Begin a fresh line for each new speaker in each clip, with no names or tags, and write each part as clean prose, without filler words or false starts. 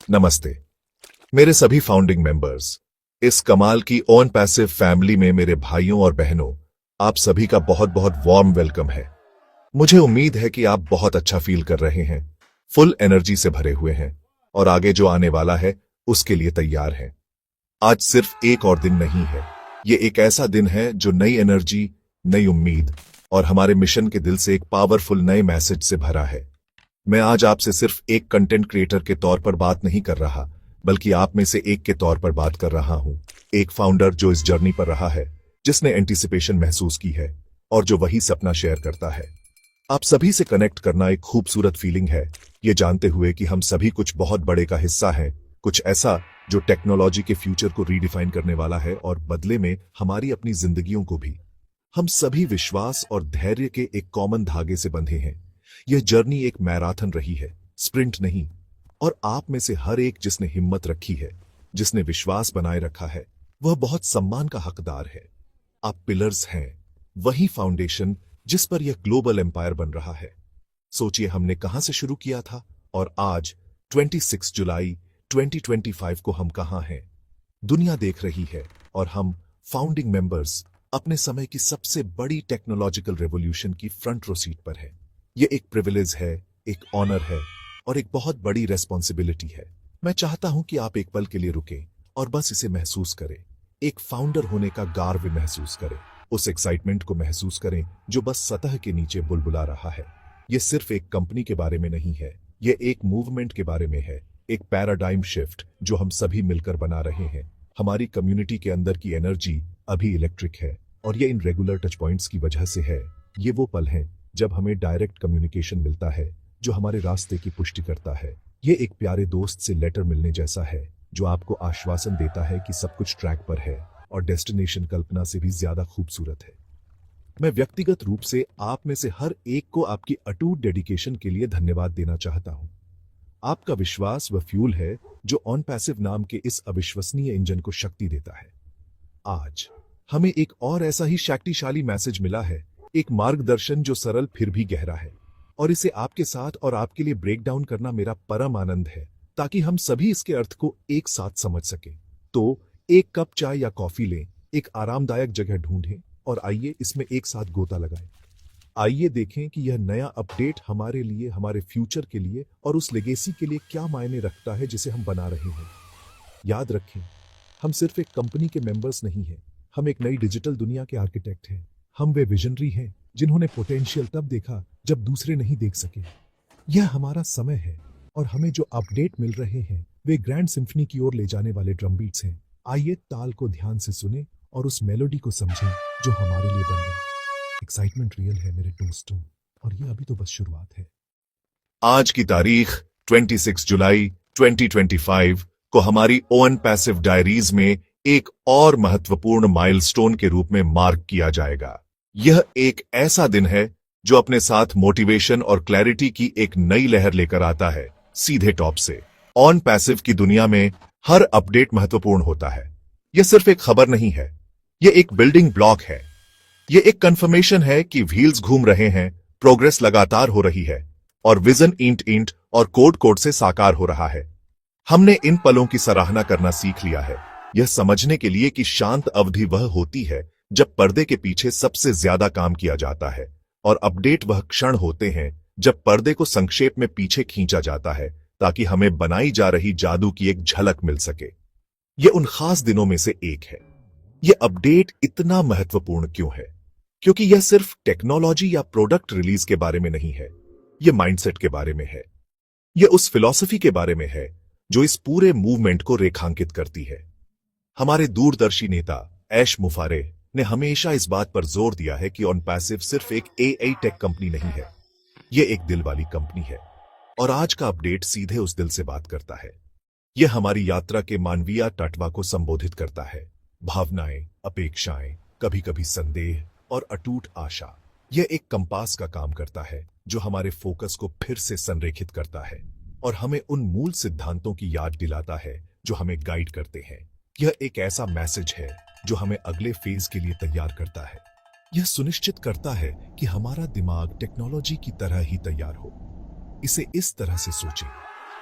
नमस्ते मेरे सभी फाउंडिंग मेंबर्स। इस कमाल की ऑन पैसिव फैमिली में मेरे भाइयों और बहनों, आप सभी का बहुत बहुत वार्म वेलकम है। मुझे उम्मीद है कि आप बहुत अच्छा फील कर रहे हैं, फुल एनर्जी से भरे हुए हैं और आगे जो आने वाला है उसके लिए तैयार हैं। आज सिर्फ एक और दिन नहीं है, ये एक ऐसा दिन है जो नई एनर्जी, नई उम्मीद और हमारे मिशन के दिल से एक पावरफुल नए मैसेज से भरा है। मैं आज आपसे सिर्फ एक कंटेंट क्रिएटर के तौर पर बात नहीं कर रहा, बल्कि आप में से एक के तौर पर बात कर रहा हूं। एक फाउंडर जो इस जर्नी पर रहा है, जिसने एंटीसिपेशन महसूस की है और जो वही सपना शेयर करता है। आप सभी से कनेक्ट करना एक खूबसूरत फीलिंग है, ये जानते हुए कि हम सभी कुछ बहुत बड़े का हिस्सा हैं, कुछ ऐसा जो टेक्नोलॉजी के फ्यूचर को रीडिफाइन करने वाला है और बदले में हमारी अपनी जिंदगियों को भी। हम सभी विश्वास और धैर्य के एक कॉमन धागे से बंधे हैं। यह जर्नी एक मैराथन रही है, स्प्रिंट नहीं। और आप में से हर एक जिसने हिम्मत रखी है, जिसने विश्वास बनाए रखा है, वह बहुत सम्मान का हकदार है। आप पिलर्स हैं, वही फाउंडेशन जिस पर यह ग्लोबल एम्पायर बन रहा है। सोचिए हमने कहां से शुरू किया था और आज 26 जुलाई 2025 को हम कहां हैं। दुनिया देख रही है और हम फाउंडिंग मेंबर्स अपने समय की सबसे बड़ी टेक्नोलॉजिकल रेवोल्यूशन की फ्रंट रो सीट पर है। ये एक प्रिविलेज है, एक ऑनर है और एक बहुत बड़ी रेस्पॉन्सिबिलिटी है। मैं चाहता हूं कि आप एक पल के लिए रुकें और बस इसे महसूस करें। एक फाउंडर होने का गर्व महसूस करें, उस एक्साइटमेंट को महसूस करें जो बस सतह के नीचे बुलबुला रहा है। ये सिर्फ एक कंपनी के बारे में नहीं है, ये एक मूवमेंट के बारे में है, एक पैराडाइम शिफ्ट जो हम सभी मिलकर बना रहे हैं। हमारी कम्युनिटी के अंदर की एनर्जी अभी इलेक्ट्रिक है और ये इन रेगुलर टच पॉइंट्स की वजह से है। ये वो पल हैं जब हमें डायरेक्ट कम्युनिकेशन मिलता है जो हमारे रास्ते की पुष्टि करता है। ये एक प्यारे दोस्त से लेटर मिलने जैसा है जो आपको आश्वासन देता है कि सब कुछ ट्रैक पर है और डेस्टिनेशन कल्पना से भी ज्यादा खूबसूरत है। मैं व्यक्तिगत रूप से आप में से हर एक को आपकी अटूट डेडिकेशन के लिए धन्यवाद देना चाहता हूं। आपका विश्वास वह फ्यूल है जो ऑन पैसिव नाम के इस अविश्वसनीय इंजन को शक्ति देता है। आज हमें एक और ऐसा ही शक्तिशाली मैसेज मिला है, एक मार्गदर्शन जो सरल फिर भी गहरा है, और इसे आपके साथ और आपके लिए ब्रेक डाउन करना मेरा परम आनंद है, ताकि हम सभी इसके अर्थ को एक साथ समझ सकें। तो एक कप चाय या कॉफी लें, एक आरामदायक जगह ढूंढें और आइए इसमें एक साथ गोता लगाएं। आइए देखें कि यह नया अपडेट हमारे लिए, हमारे फ्यूचर के लिए और उस लेगेसी के लिए क्या मायने रखता है जिसे हम बना रहे हैं। याद रखें, हम सिर्फ एक कंपनी के मेंबर्स नहीं हैं, हम एक नई डिजिटल दुनिया के आर्किटेक्ट हैं। हम वे विजनरी हैं जिन्होंने पोटेंशियल तब देखा जब दूसरे नहीं देख सके। यह हमारा समय है और हमें जो अपडेट मिल रहे हैं वे ग्रैंड सिम्फनी की ओर ले जाने वाले ड्रम बीट्स हैं। आइए ताल को ध्यान से सुने और उस मेलोडी को समझें जो हमारे लिए बन गई। एक्साइटमेंट रियल है मेरे दोस्तों, और ये अभी तो बस शुरुआत है। आज की तारीख 26 जुलाई 2025 को हमारी ओन पैसिव डायरीज में एक और महत्वपूर्ण माइलस्टोन के रूप में मार्क किया जाएगा। यह एक ऐसा दिन है जो अपने साथ मोटिवेशन और क्लैरिटी की एक नई लहर लेकर आता है, सीधे टॉप से। ऑन पैसिव की दुनिया में हर अपडेट महत्वपूर्ण होता है। यह सिर्फ एक खबर नहीं है, यह एक बिल्डिंग ब्लॉक है। यह एक कंफर्मेशन है कि व्हील्स घूम रहे हैं, प्रोग्रेस लगातार हो रही है और विजन इंट इंट और कोड कोड से साकार हो रहा है। हमने इन पलों की सराहना करना सीख लिया है, यह समझने के लिए कि शांत अवधि वह होती है जब पर्दे के पीछे सबसे ज्यादा काम किया जाता है, और अपडेट वह क्षण होते हैं जब पर्दे को संक्षेप में पीछे खींचा जाता है ताकि हमें बनाई जा रही जादू की एक झलक मिल सके। यह उन खास दिनों में से एक है। यह अपडेट इतना महत्वपूर्ण क्यों है? क्योंकि यह सिर्फ टेक्नोलॉजी या प्रोडक्ट रिलीज के बारे में नहीं है, यह माइंडसेट के बारे में है। यह उस फिलॉसफी के बारे में है जो इस पूरे मूवमेंट को रेखांकित करती है। हमारे दूरदर्शी नेता ऐश मुफारे ने हमेशा इस बात पर जोर दिया है कि ऑन पैसिव सिर्फ एक एआई टेक कंपनी नहीं है, यह एक दिल वाली कंपनी है। और आज का अपडेट सीधे उस दिल से बात करता है। यह हमारी यात्रा के मानवीय तटवा को संबोधित करता है, भावनाएं, अपेक्षाएं, कभी कभी संदेह और अटूट आशा। यह एक कंपास का काम करता है जो हमारे फोकस को फिर से संरेखित करता है और हमें उन मूल सिद्धांतों की याद दिलाता है जो हमें गाइड करते हैं। यह एक ऐसा मैसेज है जो हमें अगले फेज के लिए तैयार करता है। यह सुनिश्चित करता है कि हमारा दिमाग टेक्नोलॉजी की तरह ही तैयार हो। इसे इस तरह से सोचें,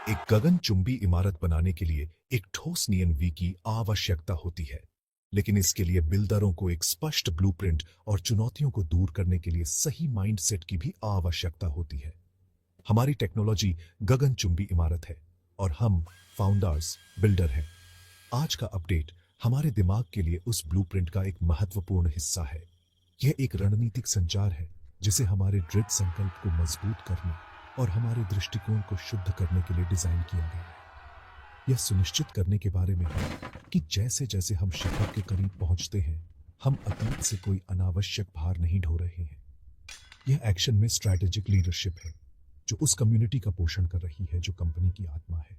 एक गगनचुंबी इमारत बनाने के लिए एक ठोस नींव की आवश्यकता होती है, लेकिन इसके लिए बिल्डरों को एक स्पष्ट ब्लूप्रिंट और चुनौतियों को दूर करने के लिए सही माइंडसेट की भी आवश्यकता होती है। हमारी टेक्नोलॉजी गगनचुंबी इमारत है और हम फाउंडर्स बिल्डर हैं। आज का अपडेट हमारे दिमाग के लिए उस ब्लूप्रिंट का एक महत्वपूर्ण हिस्सा है। यह एक रणनीतिक संचार है जिसे हमारे दृढ़ संकल्प को मजबूत करने और हमारे दृष्टिकोण को शुद्ध करने के लिए डिजाइन किया गया है। यह सुनिश्चित करने के बारे में है कि जैसे जैसे हम शिखर के करीब पहुंचते हैं, हम अतीत से कोई अनावश्यक भार नहीं ढो रहे हैं। यह एक्शन में स्ट्रैटेजिक लीडरशिप है जो उस कम्युनिटी का पोषण कर रही है जो कंपनी की आत्मा है।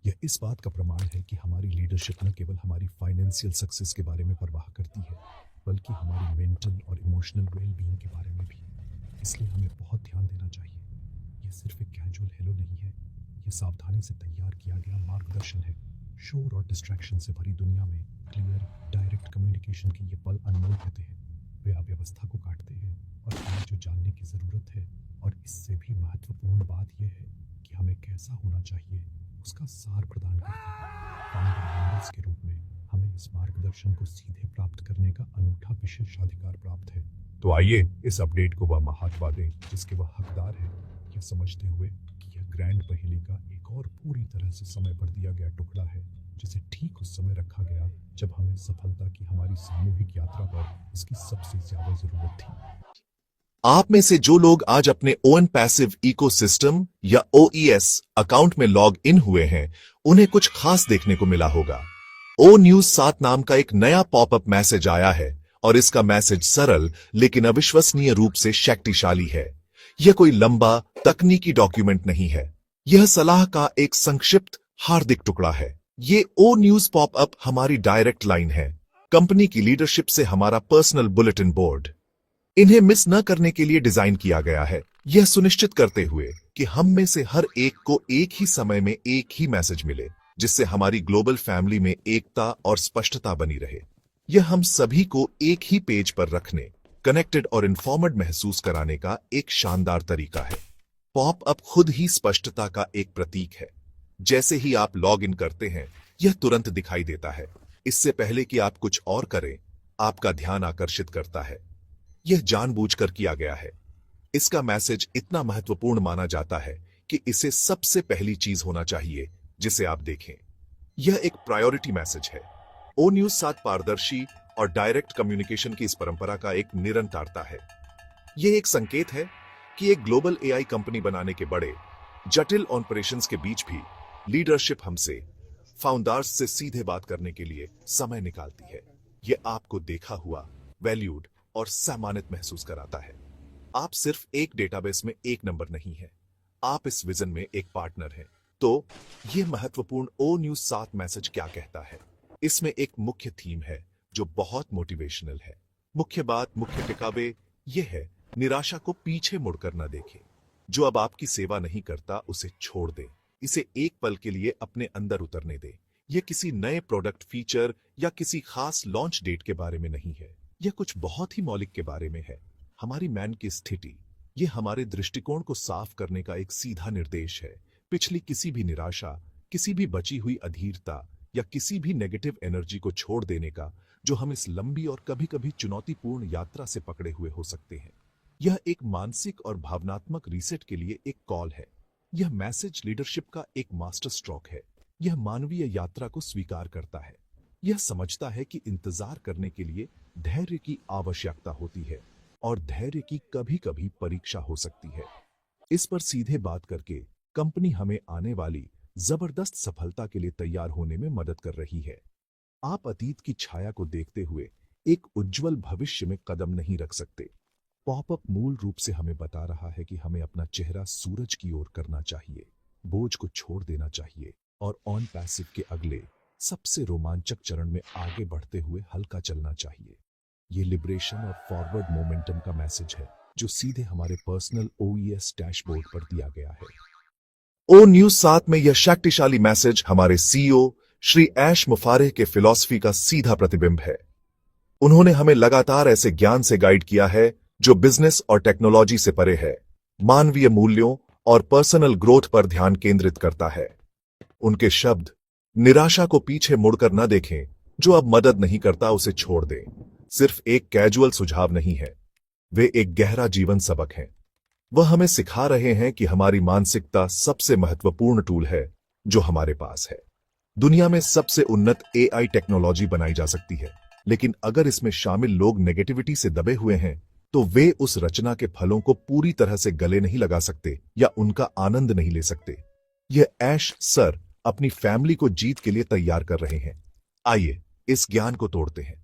यह इस बात का प्रमाण है कि हमारी लीडरशिप न केवल हमारी फाइनेंशियल सक्सेस के बारे में परवाह करती है, बल्कि हमारी मेंटल और इमोशनल वेलबींग के बारे में भी। इसलिए हमें बहुत ध्यान देना चाहिए। यह सिर्फ एक कैजुअल हेलो नहीं है, यह सावधानी से तैयार किया गया मार्गदर्शन है। शोर और डिस्ट्रैक्शन से भरी दुनिया में क्लियर डायरेक्ट कम्युनिकेशन के ये पल अनमोल होते हैं। वे अव्यवस्था को काटते हैं और हमें जो जानने की ज़रूरत है, और इससे भी महत्वपूर्ण बात यह है कि हमें कैसा होना चाहिए, उसका सार प्रदान करते हैं। फाउंडर मेंबर्स के रूप में हमें इस मार्गदर्शन को सीधे प्राप्त करने का अनूठा विशेषाधिकार प्राप्त है। तो आइए इस अपडेट को वह महत्व दें जिसके वह हकदार है, यह समझते हुए कि यह ग्रैंड पहेली का एक और पूरी तरह से समय पर दिया गया टुकड़ा है, जिसे ठीक उस समय रखा गया जब हमें सफलता की हमारी सामूहिक यात्रा पर इसकी सबसे ज्यादा जरूरत थी। आप में से जो लोग आज अपने ओन पैसिव इकोसिस्टम या OES अकाउंट में लॉग इन हुए हैं, उन्हें कुछ खास देखने को मिला होगा। ओ न्यूज 7 नाम का एक नया पॉपअप मैसेज आया है और इसका मैसेज सरल लेकिन अविश्वसनीय रूप से शक्तिशाली है। यह कोई लंबा तकनीकी डॉक्यूमेंट नहीं है, यह सलाह का एक संक्षिप्त हार्दिक टुकड़ा है। ये ओ न्यूज पॉपअप हमारी डायरेक्ट लाइन है, कंपनी की लीडरशिप से हमारा पर्सनल बुलेटिन बोर्ड। इन्हें मिस न करने के लिए डिजाइन किया गया है, यह सुनिश्चित करते हुए कि हम में से हर एक को एक ही समय में एक ही मैसेज मिले, जिससे हमारी ग्लोबल फैमिली में एकता और स्पष्टता बनी रहे। यह हम सभी को एक ही पेज पर रखने, कनेक्टेड और इन्फॉर्मड महसूस कराने का एक शानदार तरीका है। पॉपअप खुद ही स्पष्टता का एक प्रतीक है। जैसे ही आप लॉग इन करते हैं, यह तुरंत दिखाई देता है। इससे पहले कि आप कुछ और करें, आपका ध्यान आकर्षित करता है। यह जानबूझकर किया गया है। इसका मैसेज इतना महत्वपूर्ण माना जाता है कि इसे सबसे पहली चीज होना चाहिए जिसे आप देखें। यह एक प्रायोरिटी मैसेज है। ओ न्यूज 7 पारदर्शी और डायरेक्ट कम्युनिकेशन की इस परंपरा का एक निरंतरता है। यह एक संकेत है कि एक ग्लोबल AI कंपनी बनाने के बड़े जटिल ऑपरेशंस के बीच भी लीडरशिप हमसे, फाउंडर्स से सीधे बात करने के लिए समय निकालती है। यह आपको देखा हुआ, वैल्यूड और सम्मानित महसूस कराता है। आप सिर्फ एक डेटाबेस में एक नंबर नहीं है, आप इस विजन में एक पार्टनर हैं। तो यह महत्वपूर्ण ओ न्यूज 7 मैसेज क्या कहता है? इसमें एक मुख्य थीम है जो बहुत मोटिवेशनल है। मुख्य टिकावे यह है, निराशा को पीछे मुड़कर न देखें। जो अब आपकी सेवा नहीं करता उसे छोड़ दें, इसे एक पल के लिए अपने अंदर उतरने दें। यह किसी नए प्रोडक्ट फीचर या किसी खास लॉन्च डेट के बारे में नहीं है, यह कुछ बहुत ही मौलिक के बारे में है। हमारी मैन की स्थिति, यह हमारे दृष्टिकोण को साफ करने का एक सीधा निर्देश है। पिछली किसी भी निराशा, किसी भी बची हुई अधीरता या किसी भी नेगेटिव एनर्जी को छोड़ देने का, जो हम इस लंबी और कभी-कभी चुनौतीपूर्ण यात्रा से पकड़े हुए हो सकते हैं। यह एक मानसिक और भावनात्मक रीसेट के लिए एक कॉल है। यह मैसेज लीडरशिप का एक मास्टर स्ट्रोक है। यह मानवीय यात्रा को स्वीकार करता है। यह समझता है कि इंतजार करने के लिए धैर्य की आवश्यकता होती है और धैर्य की कभी-कभी परीक्षा हो सकती है। इस पर सीधे बात करके कंपनी हमें आने वाली जबरदस्त सफलता के लिए तैयार होने में मदद कर रही है। आप अतीत की छाया को देखते हुए एक उज्जवल भविष्य में कदम नहीं रख सकते। पॉपअप मूल रूप से हमें बता रहा है कि हमें अपना चेहरा सूरज की ओर करना चाहिए, बोझ को छोड़ देना चाहिए और ऑन पैसिव के अगले सबसे रोमांचक चरण में आगे बढ़ते हुए हल्का चलना चाहिए। ये लिबरेशन और फॉरवर्ड मोमेंटम का मैसेज है जो सीधे हमारे पर्सनल OES डैशबोर्ड पर दिया गया है। ओ न्यूज 7 में यह शक्तिशाली मैसेज हमारे CEO श्री ऐश मुफारेह के फिलॉसफी का सीधा प्रतिबिंब है। उन्होंने हमें लगातार ऐसे ज्ञान से गाइड किया है जो बिजनेस और टेक्नोलॉजी से परे है, मानवीय मूल्यों और पर्सनल ग्रोथ पर ध्यान केंद्रित करता है। उनके शब्द, निराशा को पीछे मुड़कर न देखें, जो अब मदद नहीं करता उसे छोड़ दें, सिर्फ एक कैजुअल सुझाव नहीं है, वे एक गहरा जीवन सबक हैं। वह हमें सिखा रहे हैं कि हमारी मानसिकता सबसे महत्वपूर्ण टूल है जो हमारे पास है। दुनिया में सबसे उन्नत एआई टेक्नोलॉजी बनाई जा सकती है, लेकिन अगर इसमें शामिल लोग नेगेटिविटी से दबे हुए हैं, तो वे उस रचना के फलों को पूरी तरह से गले नहीं लगा सकते या उनका आनंद नहीं ले सकते। यह ऐश सर अपनी फैमिली को जीत के लिए तैयार कर रहे हैं। आइए इस ज्ञान को तोड़ते हैं।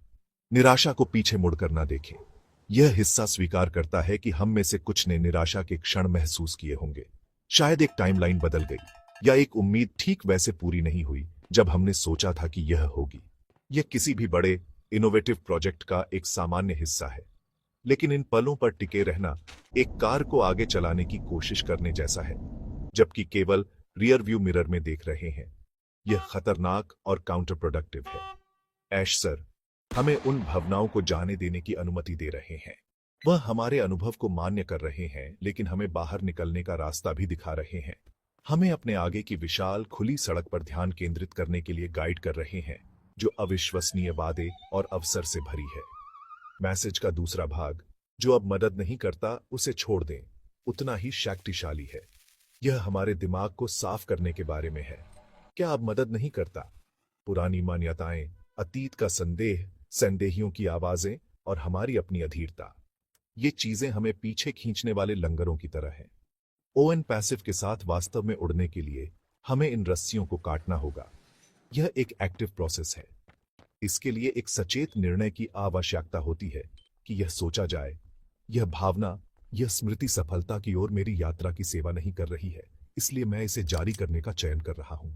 निराशा को पीछे मुड़कर ना देखें। यह हिस्सा स्वीकार करता है कि हम में से कुछ ने निराशा के क्षण महसूस किए होंगे। शायद एक टाइमलाइन बदल गई या एक उम्मीद ठीक वैसे पूरी नहीं हुई जब हमने सोचा था कि यह होगी। यह किसी भी बड़े इनोवेटिव प्रोजेक्ट का एक सामान्य हिस्सा है, लेकिन इन पलों पर टिके रहना एक कार को आगे चलाने की कोशिश करने जैसा है, जबकि केवल रियर व्यू मिरर में देख रहे हैं। यह खतरनाक और काउंटर प्रोडक्टिव है। ऐश सर हमें उन भावनाओं को जाने देने की अनुमति दे रहे हैं। वह हमारे अनुभव को मान्य कर रहे हैं, लेकिन हमें बाहर निकलने का रास्ता भी दिखा रहे हैं। हमें अपने आगे की विशाल खुली सड़क पर ध्यान केंद्रित करने के लिए गाइड कर रहे हैं, जो अविश्वसनीय वादे और अवसर से भरी है। मैसेज का दूसरा भाग, जो अब मदद नहीं करता उसे छोड़ दें, उतना ही शक्तिशाली है। यह हमारे दिमाग को साफ करने के बारे में है। क्या अब मदद नहीं करता? पुरानी मान्यताएं, अतीत का संदेह, संदेहियों की आवाजें और हमारी अपनी अधीरता, ये चीजें हमें पीछे खींचने वाले लंगरों की तरह हैं। ओएन पैसिव के साथ वास्तव में उड़ने के लिए हमें इन रस्सियों को काटना होगा। यह एक एक्टिव प्रोसेस है। इसके लिए एक सचेत निर्णय की आवश्यकता होती है कि यह सोचा जाए, यह भावना, यह स्मृति सफलता की ओर मेरी यात्रा की सेवा नहीं कर रही है, इसलिए मैं इसे जारी करने का चयन कर रहा हूं।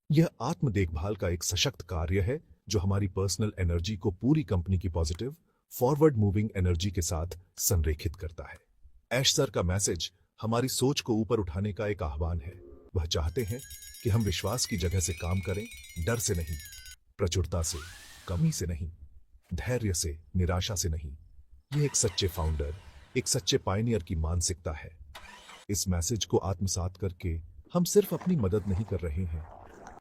यह आत्म देखभाल का एक सशक्त कार्य है जो हमारी पर्सनल एनर्जी को पूरी कंपनी की पॉजिटिव, फॉरवर्ड मूविंग एनर्जी के साथ संरेखित करता है। ऐश सर का मैसेज हमारी सोच को ऊपर उठाने का एक आह्वान है। वह चाहते हैं कि हम विश्वास की जगह से काम करें, डर से नहीं, प्रचुरता से, कमी से नहीं, धैर्य से, निराशा से नहीं। यह एक सच्चे फाउंडर, एक सच्चे पायनियर की मानसिकता है। इस मैसेज को आत्मसात करके हम सिर्फ अपनी मदद नहीं कर रहे हैं,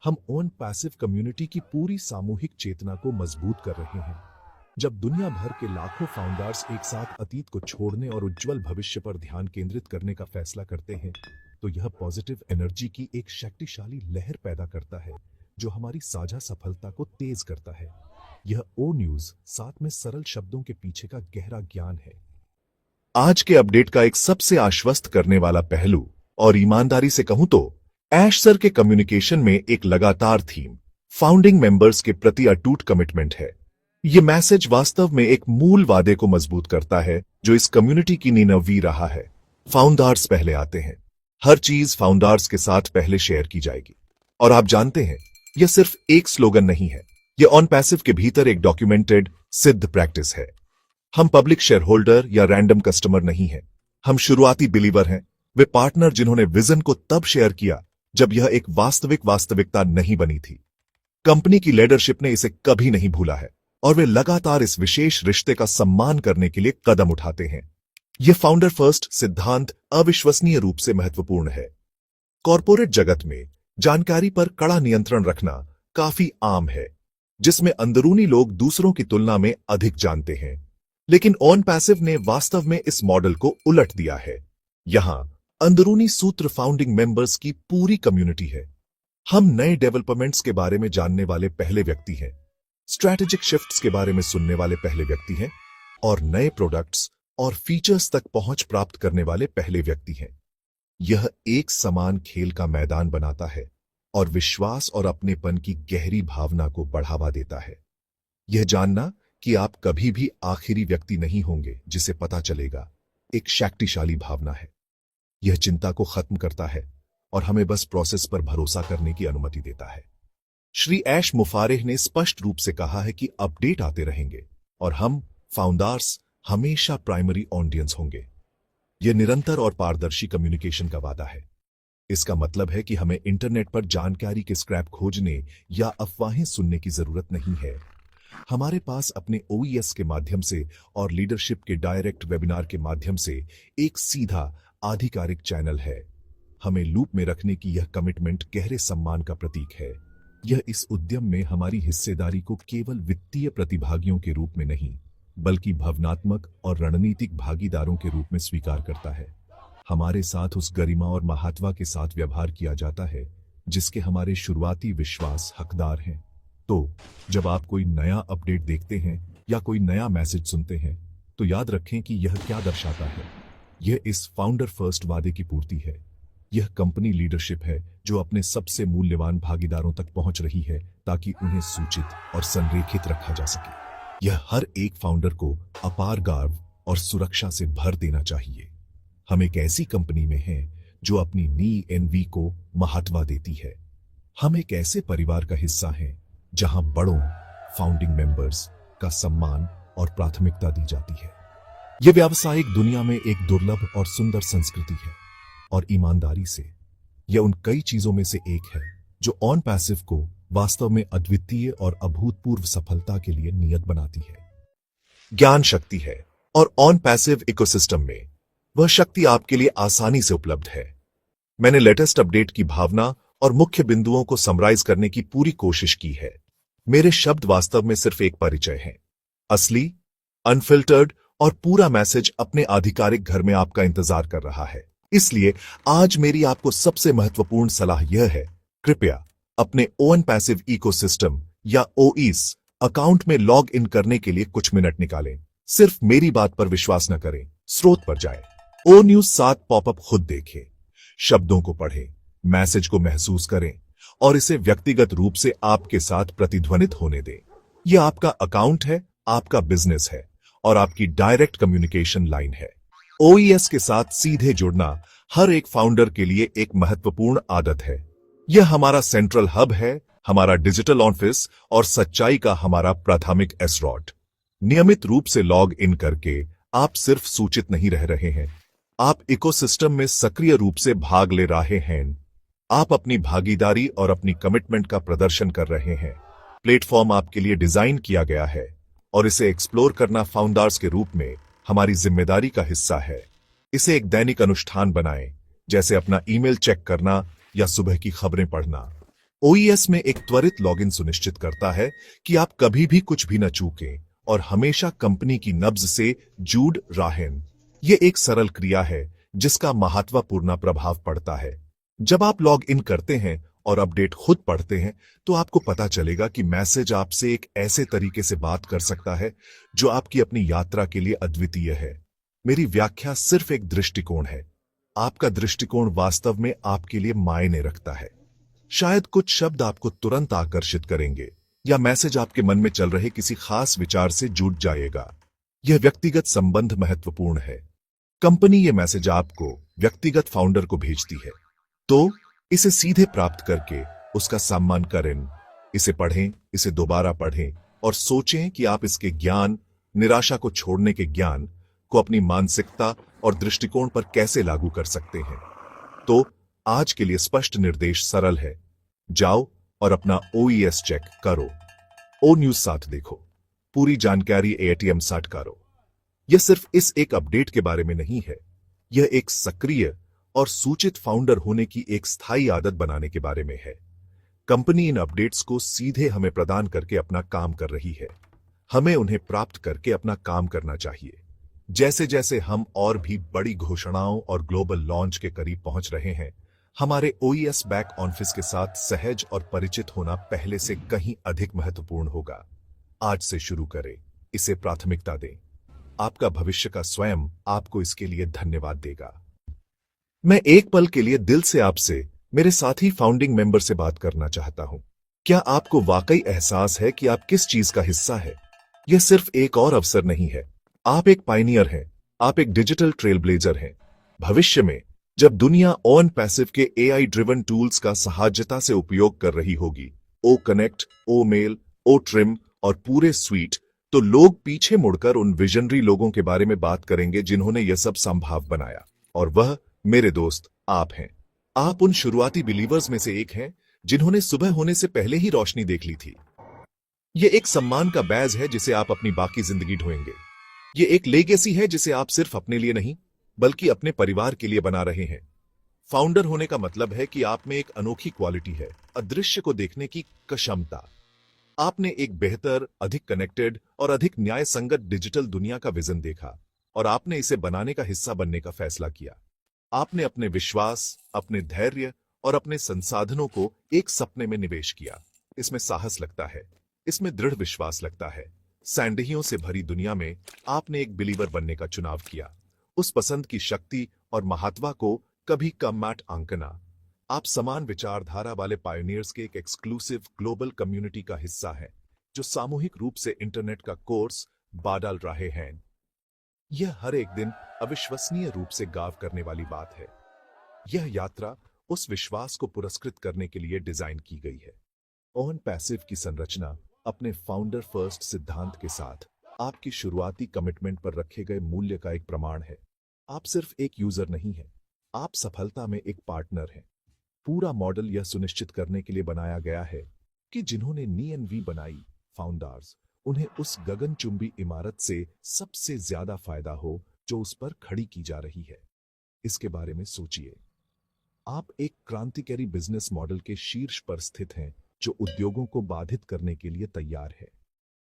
हम ओन पैसिव कम्युनिटी की पूरी सामूहिक चेतना को मजबूत कर रहे हैं। जब दुनिया भर के लाखों फाउंडर्स एक साथ अतीत को छोड़ने और उज्जवल भविष्य पर ध्यान केंद्रित करने का फैसला करते हैं, तो यह पॉजिटिव एनर्जी की एक शक्तिशाली लहर पैदा करता है जो हमारी साझा सफलता को तेज करता है। यह ओ न्यूज साथ में सरल शब्दों के पीछे का गहरा ज्ञान है। आज के अपडेट का एक सबसे आश्वस्त करने वाला पहलू, और ईमानदारी से कहूं तो ऐश सर के कम्युनिकेशन में एक लगातार थीम, फाउंडिंग मेंबर्स के प्रति अटूट कमिटमेंट है। यह मैसेज वास्तव में एक मूल वादे को मजबूत करता है जो इस कम्युनिटी की नींव रहा है। फाउंडर्स पहले आते हैं। हर चीज फाउंडर्स के साथ पहले शेयर की जाएगी। और आप जानते हैं, यह सिर्फ एक स्लोगन नहीं है, यह ऑन पैसिव के भीतर एक डॉक्यूमेंटेड, सिद्ध प्रैक्टिस है। हम पब्लिक शेयर होल्डर या रैंडम कस्टमर नहीं हैं। हम शुरुआती बिलीवर हैं, वे पार्टनर जिन्होंने विजन को तब शेयर किया जब यह एक वास्तविकता नहीं बनी थी। कंपनी की लीडरशिप ने इसे कभी नहीं भूला है और वे लगातार इस विशेष रिश्ते का सम्मान करने के लिए कदम उठाते हैं। यह फाउंडर फर्स्ट सिद्धांत अविश्वसनीय रूप से महत्वपूर्ण है। कॉर्पोरेट जगत में जानकारी पर कड़ा नियंत्रण रखना काफी आम है, जिसमें अंदरूनी लोग दूसरों की तुलना में अधिक जानते हैं। लेकिन ऑन पैसिव ने वास्तव में इस मॉडल को उलट दिया है। यहां अंदरूनी सूत्र फाउंडिंग मेंबर्स की पूरी कम्युनिटी है। हम नए डेवलपमेंट्स के बारे में जानने वाले पहले व्यक्ति हैं, स्ट्रैटेजिक शिफ्ट्स के बारे में सुनने वाले पहले व्यक्ति हैं और नए प्रोडक्ट्स और फीचर्स तक पहुंच प्राप्त करने वाले पहले व्यक्ति हैं। यह एक समान खेल का मैदान बनाता है और विश्वास और अपनेपन की गहरी भावना को बढ़ावा देता है। यह जानना कि आप कभी भी आखिरी व्यक्ति नहीं होंगे जिसे पता चलेगा, एक शक्तिशाली भावना है। यह चिंता को खत्म करता है और हमें बस प्रोसेस पर भरोसा करने की अनुमति देता है। श्री ऐश मुफारेह ने स्पष्ट रूप से कहा है कि अपडेट आते रहेंगे और हम फाउंडर्स हमेशा प्राइमरी ऑडियंस होंगे। यह निरंतर और पारदर्शी कम्युनिकेशन का वादा है। इसका मतलब है कि हमें इंटरनेट पर जानकारी के स्क्रैप खोजने या अफवाहें सुनने की जरूरत नहीं है। हमारे पास अपने ओईएस के माध्यम से और लीडरशिप के डायरेक्ट वेबिनार के माध्यम से एक सीधा आधिकारिक चैनल है। हमें लूप में रखने की यह कमिटमेंट गहरे सम्मान का प्रतीक है। यह इस उद्यम में हमारी हिस्सेदारी को केवल वित्तीय प्रतिभागियों के रूप में नहीं, बल्कि भावनात्मक और रणनीतिक भागीदारों के रूप में स्वीकार करता है। हमारे साथ उस गरिमा और महत्व के साथ व्यवहार किया जाता है जिसके हमारे शुरुआती विश्वास हकदार हैं। तो जब आप कोई नया अपडेट देखते हैं या कोई नया मैसेज सुनते हैं, तो याद रखें कि यह क्या दर्शाता है। यह इस फाउंडर फर्स्ट वादे की पूर्ति है। यह कंपनी लीडरशिप है जो अपने सबसे मूल्यवान भागीदारों तक पहुंच रही है ताकि उन्हें सूचित और संरेखित रखा जा सके। यह हर एक फाउंडर को अपार गर्व और सुरक्षा से भर देना चाहिए। हम एक ऐसी कंपनी में हैं जो अपनी नी एनवी को महत्व देती है। हम एक ऐसे परिवार का हिस्सा हैं जहां बड़ों फाउंडिंग मेंबर्स का सम्मान और प्राथमिकता दी जाती है। यह व्यावसायिक दुनिया में एक दुर्लभ और सुंदर संस्कृति है और ईमानदारी से यह उन कई चीजों में से एक है जो ऑन पैसिव को वास्तव में अद्वितीय और अभूतपूर्व सफलता के लिए नियत बनाती है। ज्ञान शक्ति है और ऑन पैसिव इकोसिस्टम में वह शक्ति आपके लिए आसानी से उपलब्ध है। मैंने लेटेस्ट अपडेट की भावना और मुख्य बिंदुओं को समराइज करने की पूरी कोशिश की है। मेरे शब्द वास्तव में सिर्फ एक परिचय हैं। असली, अनफिल्टर्ड और पूरा मैसेज अपने आधिकारिक घर में आपका इंतजार कर रहा है। इसलिए आज मेरी आपको सबसे महत्वपूर्ण सलाह यह है, कृपया अपने ओन पैसिव इकोसिस्टम या ओईएस अकाउंट में लॉग इन करने के लिए कुछ मिनट निकालें। सिर्फ मेरी बात पर विश्वास न करें, स्रोत पर जाएं। ओ न्यूज 7 पॉपअप खुद देखें, शब्दों को पढ़ें, मैसेज को महसूस करें और इसे व्यक्तिगत रूप से आपके साथ प्रतिध्वनित होने दें। यह आपका अकाउंट है, आपका बिजनेस है और आपकी डायरेक्ट कम्युनिकेशन लाइन है। ओईएस के साथ सीधे जुड़ना हर एक फाउंडर के लिए एक महत्वपूर्ण आदत है। यह हमारा सेंट्रल हब है, हमारा डिजिटल ऑफिस और सच्चाई का हमारा प्राथमिक एसरॉट। नियमित रूप से लॉग इन करके आप सिर्फ सूचित नहीं रह रहे हैं, आप इकोसिस्टम में सक्रिय रूप से भाग ले रहे हैं। आप अपनी भागीदारी और अपनी कमिटमेंट का प्रदर्शन कर रहे हैं। प्लेटफॉर्म आपके लिए डिजाइन किया गया है और इसे एक्सप्लोर करना फाउंडर्स के रूप में हमारी जिम्मेदारी का हिस्सा है। इसे एक दैनिक अनुष्ठान बनाएं, जैसे अपना ईमेल चेक करना या सुबह की खबरें पढ़ना। ओईएस में एक त्वरित लॉगिन सुनिश्चित करता है कि आप कभी भी कुछ भी न चूकें और हमेशा कंपनी की नब्ज से जुड़ रहें। यह एक सरल क्रिया है जिसका महत्वपूर्ण प्रभाव पड़ता है। जब आप लॉग इन करते हैं और अपडेट खुद पढ़ते हैं, तो आपको पता चलेगा कि मैसेज आपसे एक ऐसे तरीके से बात कर सकता है जो आपकी अपनी यात्रा के लिए अद्वितीय है। मेरी व्याख्या सिर्फ एक दृष्टिकोण है। आपका दृष्टिकोण वास्तव में आपके लिए मायने रखता है। शायद कुछ शब्द आपको तुरंत आकर्षित करेंगे या मैसेज आपके मन में चल रहे किसी खास विचार से जुड़ जाएगा। यह व्यक्तिगत संबंध महत्वपूर्ण है। कंपनी यह मैसेज आपको व्यक्तिगत फाउंडर को भेजती है, तो इसे सीधे प्राप्त करके उसका सम्मान करें। इसे पढ़ें, इसे दोबारा पढ़ें और सोचें कि आप इसके ज्ञान, निराशा को छोड़ने के ज्ञान को अपनी मानसिकता और दृष्टिकोण पर कैसे लागू कर सकते हैं। तो आज के लिए स्पष्ट निर्देश सरल है, जाओ और अपना ओईएस चेक करो, ओ न्यूज 7 देखो, पूरी जानकारी एटीएम 7 करो। यह सिर्फ इस एक अपडेट के बारे में नहीं है, यह एक सक्रिय और सूचित फाउंडर होने की एक स्थायी आदत बनाने के बारे में है। कंपनी इन अपडेट्स को सीधे हमें प्रदान करके अपना काम कर रही है। हमें उन्हें प्राप्त करके अपना काम करना चाहिए। जैसे जैसे हम और भी बड़ी घोषणाओं और ग्लोबल लॉन्च के करीब पहुंच रहे हैं, हमारे ओईएस बैक ऑफिस के साथ सहज और परिचित होना पहले से कहीं अधिक महत्वपूर्ण होगा। आज से शुरू करें, इसे प्राथमिकता दें। आपका भविष्य का स्वयं आपको इसके लिए धन्यवाद देगा। मैं एक पल के लिए दिल से आपसे, मेरे साथी फाउंडिंग मेंबर से बात करना चाहता हूं। क्या आपको वाकई एहसास है कि आप किस चीज का हिस्सा है? यह सिर्फ एक और अवसर नहीं है, आप एक पायनियर हैं, आप एक डिजिटल ट्रेल ब्लेजर हैं। भविष्य में जब दुनिया ऑन पैसिव के एआई ड्रिवन टूल्स का सहायता से उपयोग कर रही होगी, ओ कनेक्ट, ओ मेल, ओ ट्रिम और पूरे स्वीट, तो लोग पीछे मुड़कर उन विजनरी लोगों के बारे में बात करेंगे जिन्होंने यह सब संभव बनाया, और वह मेरे दोस्त आप हैं। आप उन शुरुआती बिलीवर्स में से एक हैं जिन्होंने सुबह होने से पहले ही रोशनी देख ली थी। यह एक सम्मान का बैज है जिसे आप अपनी बाकी जिंदगी ढोएंगे। यह एक लेगेसी है जिसे आप सिर्फ अपने लिए नहीं, बल्कि अपने परिवार के लिए बना रहे हैं। फाउंडर होने का मतलब है कि आप में एक अनोखी क्वालिटी है, अदृश्य को देखने की क्षमता। आपने एक बेहतर, अधिक कनेक्टेड और अधिक न्याय संगत डिजिटल दुनिया का विजन देखा और आपने इसे बनाने का हिस्सा बनने का फैसला किया। आपने अपने विश्वास, अपने धैर्य और अपने संसाधनों को एक सपने में निवेश किया। इसमें साहस लगता है, इसमें दृढ़ विश्वास लगता है। सैंडहियों से भरी दुनिया में आपने एक बिलीवर बनने का चुनाव किया। उस पसंद की शक्ति और महात्मा को कभी कम मत आंकना। आप समान विचारधारा वाले पायोनियर्स के एक एक्सक्लूसिव ग्लोबल कम्युनिटी का हिस्सा हैं, जो सामूहिक रूप से इंटरनेट का कोर्स बादल रहे हैं। यह हर एक दिन अविश्वसनीय रूप से गाव करने वाली बात है। यह यात्रा उस विश्वास को पुरस्कृत करने के लिए डिजाइन की गई है। ऑन पैसिव की संरचना अपने फाउंडर फर्स्ट सिद्धांत के साथ आपकी शुरुआती कमिटमेंट पर रखे गए मूल्य का एक प्रमाण है। आप सिर्फ एक यूजर नहीं हैं, आप सफलता में एक पार्टनर हैं। पूरा मॉडल यह सुनिश्चित करने के लिए बनाया गया है कि जिन्होंने नी बनाई, फाउंडर्स, उन्हें उस गगनचुंबी इमारत से सबसे ज्यादा फायदा हो जो उस पर खड़ी की जा रही है। इसके बारे में सोचिए। आप एक क्रांतिकारी बिजनेस मॉडल के शीर्ष पर स्थित हैं जो उद्योगों को बाधित करने के लिए तैयार है।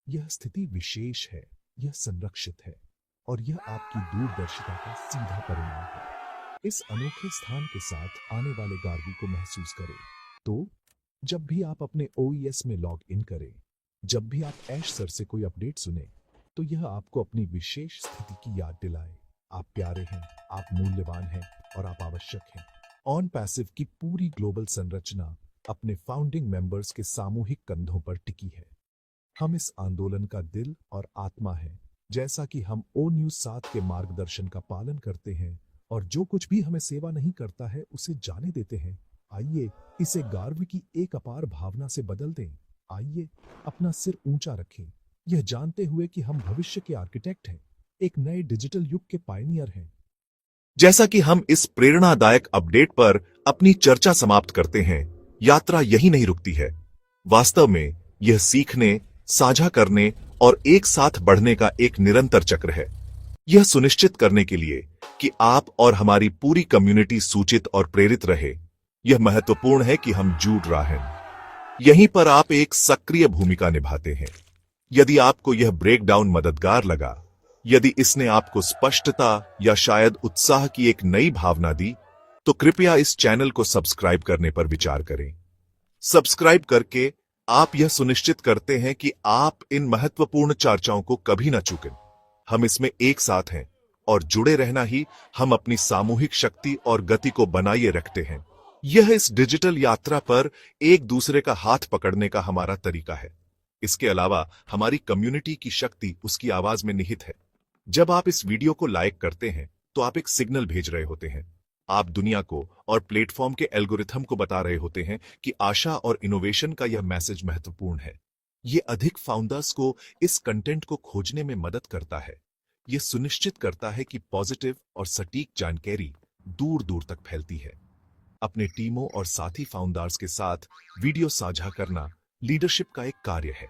यह स्थिति विशेष है, यह संरक्षित है और यह आपकी दूरदर्शिता का सीधा परिणाम है। इस अनोखे स्थान के साथ आने वाले गार्गी को महसूस करें। तो जब भी आप अपने OES में लॉग इन करें, जब भी आप ऐश सर से कोई अपडेट सुने, तो यह आपको अपनी विशेष स्थिति की याद दिलाए। आप प्यारे हैं, आप मूल्यवान हैं और आप आवश्यक हैं। ऑन पैसिव की पूरी ग्लोबल संरचना अपने फाउंडिंग मेंबर्स के सामूहिक कंधों पर टिकी है। हम इस आंदोलन का दिल और आत्मा हैं। जैसा कि हम ओ न्यूज़ 7 के मार्गदर्शन का पालन करते हैं और जो कुछ भी हमें सेवा नहीं करता है उसे जाने देते हैं, आइए इसे गर्व की एक अपार भावना से बदल दें। आइए अपना सिर ऊंचा रखें, यह जानते हुए कि हम भविष्य के आर्किटेक्ट हैं, एक नए डिजिटल युग के पायनियर हैं। जैसा कि हम इस प्रेरणादायक अपडेट पर अपनी चर्चा समाप्त करते हैं, यात्रा यही नहीं रुकती है। वास्तव में यह सीखने, साझा करने और एक साथ बढ़ने का एक निरंतर चक्र है। यह सुनिश्चित करने के लिए कि आप और हमारी पूरी कम्युनिटी सूचित और प्रेरित रहे, यह महत्वपूर्ण है कि हम जुड़ रहे हैं। यहीं पर आप एक सक्रिय भूमिका निभाते हैं। यदि आपको यह ब्रेकडाउन मददगार लगा, यदि इसने आपको स्पष्टता या शायद उत्साह की एक नई भावना दी, तो कृपया इस चैनल को सब्सक्राइब करने पर विचार करें। सब्सक्राइब करके आप यह सुनिश्चित करते हैं कि आप इन महत्वपूर्ण चर्चाओं को कभी न चूकें। हम इसमें एक साथ हैं और जुड़े रहना ही हम अपनी सामूहिक शक्ति और गति को बनाए रखते हैं। यह इस डिजिटल यात्रा पर एक दूसरे का हाथ पकड़ने का हमारा तरीका है। इसके अलावा हमारी कम्युनिटी की शक्ति उसकी आवाज में निहित है। जब आप इस वीडियो को लाइक करते हैं तो आप एक सिग्नल भेज रहे होते हैं। आप दुनिया को और प्लेटफॉर्म के एल्गोरिथम को बता रहे होते हैं कि आशा और इनोवेशन का यह मैसेज महत्वपूर्ण है। यह अधिक फाउंडर्स को इस कंटेंट को खोजने में मदद करता है। यह सुनिश्चित करता है कि पॉजिटिव और सटीक जानकारी दूर दूर तक फैलती है। अपने टीमों और साथी फाउंडर्स के साथ वीडियो साझा करना लीडरशिप का एक कार्य है।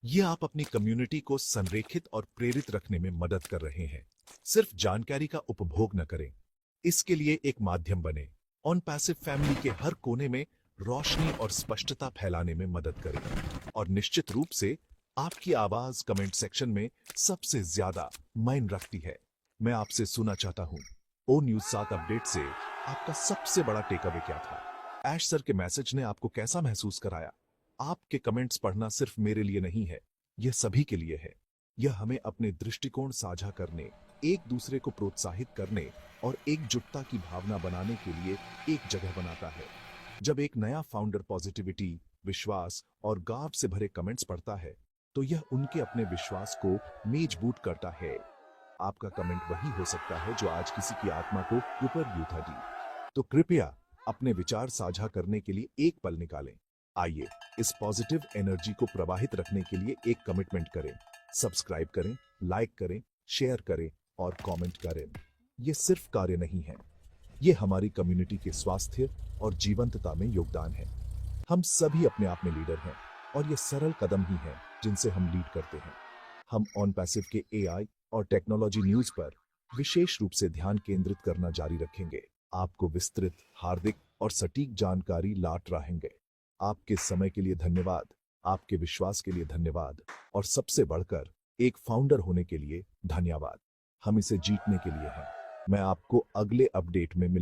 यह आप अपनी कम्युनिटी को संरेखित और प्रेरित रखने में मदद कर रहे हैं। सिर्फ जानकारी का उपभोग न करें, इसके लिए एक माध्यम बने। ऑन पैसिव फैमिली के हर कोने में रोशनी और स्पष्टता फैलाने में मदद करें और निश्चित रूप से आपकी आवाज कमेंट सेक्शन में सबसे ज्यादा मायने रखती है। मैं आपसे सुनना चाहता हूं, ओ न्यूज़ 7 अपडेट से आपका सबसे बड़ा टेकअवे क्या था? ऐश सर के मैसेज ने आपको कैसा महसूस कराया? आपके कमेंट्स पढ़ना सिर्फ मेरे लिए नहीं है, यह सभी के लिए है। यह हमें अपने दृष्टिकोण साझा करने, एक दूसरे को प्रोत्साहित करने और एकजुटता की भावना बनाने के लिए एक जगह बनाता है। जब एक नया फाउंडर पॉजिटिविटी, विश्वास और गाव से भरे कमेंट्स पढ़ता है, तो यह उनके अपने विश्वास को मजबूत करता है। आपका कमेंट वही हो सकता है जो आज किसी की आत्मा को ऊपर उठा दी। तो कृपया अपने विचार साझा करने के लिए एक पल निकालें। आइए इस पॉजिटिव एनर्जी को प्रवाहित रखने के लिए एक कमिटमेंट करें। सब्सक्राइब करें, लाइक करें, शेयर करें और कमेंट करें। यह सिर्फ कार्य नहीं है, यह हमारी कम्युनिटी के स्वास्थ्य और जीवंतता में योगदान है। हम सभी अपने आप में लीडर हैं और ये सरल कदम ही हैं जिनसे हम लीड करते हैं। हम ऑन पैसिव के AI और टेक्नोलॉजी न्यूज़ पर विशेष रूप से ध्यान केंद्रित करना जारी रखेंगे। आपको विस्तृत, हार्दिक और सटीक जानकारी लाट रहेंगे। आपके समय के लिए धन्यवाद, आपके विश्वास के लिए धन्यवाद और सबसे बढ़कर एक फाउंडर होने के लिए धन्यवाद। हम इसे जीतने के लिए हैं। मैं आपको अगले अपडेट में मिल